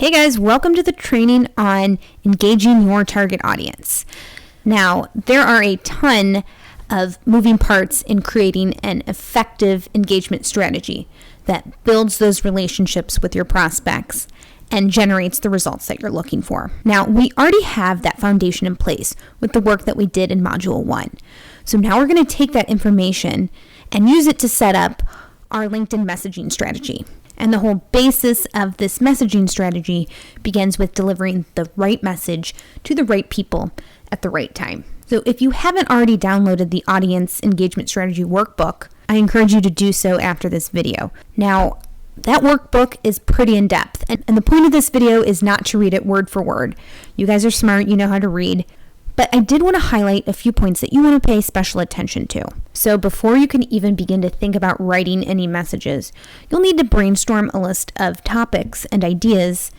Hey guys, welcome to the training on engaging your target audience. Now, there are a ton of moving parts in creating an effective engagement strategy that builds those relationships with your prospects and generates the results that you're looking for. Now, we already have that foundation in place with the work that we did in Module 1. So now we're going to take that information and use it to set up our LinkedIn messaging strategy. And the whole basis of this messaging strategy begins with delivering the right message to the right people at the right time. So if you haven't already downloaded the Audience Engagement Strategy Workbook, I encourage you to do so after this video. Now, that workbook is pretty in-depth, and the point of this video is not to read it word for word. You guys are smart, you know how to read. But I did want to highlight a few points that you want to pay special attention to. So before you can even begin to think about writing any messages, you'll need to brainstorm a list of topics and ideas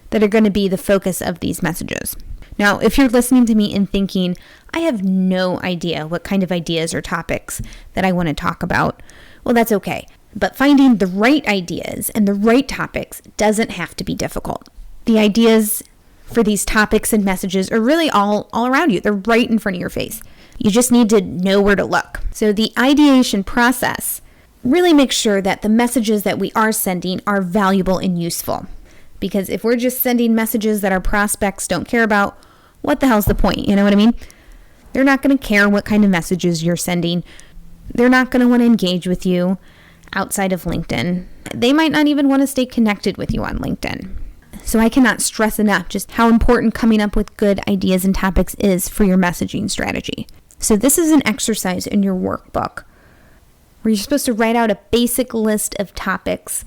that are going to be the focus of these messages. Now, if you're listening to me and thinking, I have no idea what kind of ideas or topics that I want to talk about, well, that's okay. But finding the right ideas and the right topics doesn't have to be difficult. The ideas for these topics and messages are really all around you. They're right in front of your face. You just need to know where to look. So the ideation process really makes sure that the messages that we are sending are valuable and useful. Because if we're just sending messages that our prospects don't care about, what the hell's the point? You know what I mean? They're not going to care what kind of messages you're sending. They're not going to want to engage with you outside of LinkedIn. They might not even want to stay connected with you on LinkedIn. So I cannot stress enough just how important coming up with good ideas and topics is for your messaging strategy. So this is an exercise in your workbook where you're supposed to write out a basic list of topics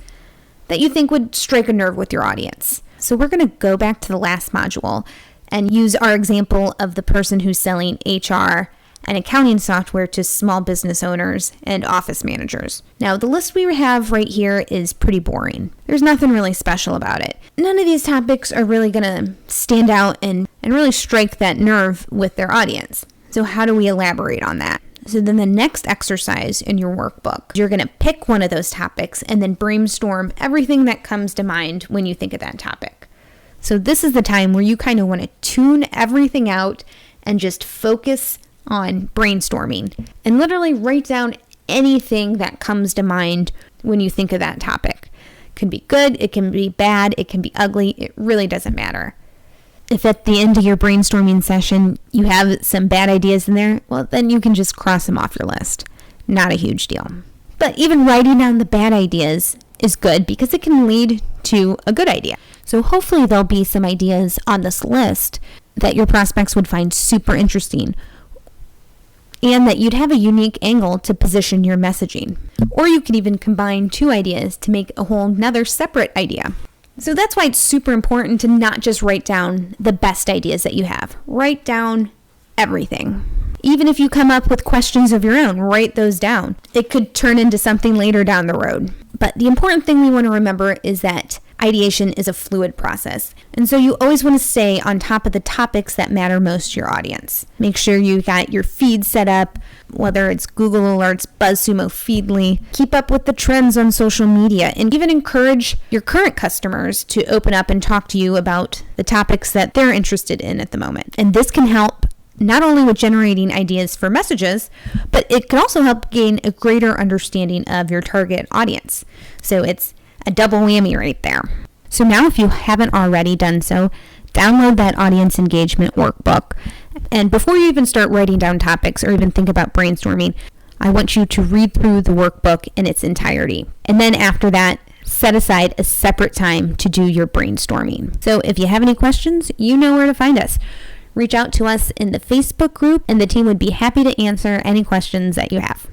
that you think would strike a nerve with your audience. So we're going to go back to the last module and use our example of the person who's selling HR and accounting software to small business owners and office managers. Now, the list we have right here is pretty boring. There's nothing really special about it. None of these topics are really going to stand out and really strike that nerve with their audience. So how do we elaborate on that? So then the next exercise in your workbook, you're going to pick one of those topics and then brainstorm everything that comes to mind when you think of that topic. So this is the time where you kind of want to tune everything out and just focus on brainstorming and literally write down anything that comes to mind when you think of that topic. It can be good, it can be bad, it can be ugly, it really doesn't matter. If at the end of your brainstorming session you have some bad ideas in there, well, then you can just cross them off your list. Not a huge deal. But even writing down the bad ideas is good because it can lead to a good idea. So hopefully there'll be some ideas on this list that your prospects would find super interesting, and that you'd have a unique angle to position your messaging. Or you could even combine two ideas to make a whole nother separate idea. So that's why it's super important to not just write down the best ideas that you have. Write down everything. Even if you come up with questions of your own, write those down. It could turn into something later down the road. But the important thing we want to remember is that ideation is a fluid process. And so you always want to stay on top of the topics that matter most to your audience. Make sure you got your feed set up, whether it's Google Alerts, BuzzSumo, Feedly. Keep up with the trends on social media, and even encourage your current customers to open up and talk to you about the topics that they're interested in at the moment. And this can help not only with generating ideas for messages, but it can also help gain a greater understanding of your target audience. So it's a double whammy right there. So now if you haven't already done so, download that Audience Engagement Workbook. And before you even start writing down topics or even think about brainstorming, I want you to read through the workbook in its entirety. And then after that, set aside a separate time to do your brainstorming. So if you have any questions, you know where to find us. Reach out to us in the Facebook group, and the team would be happy to answer any questions that you have.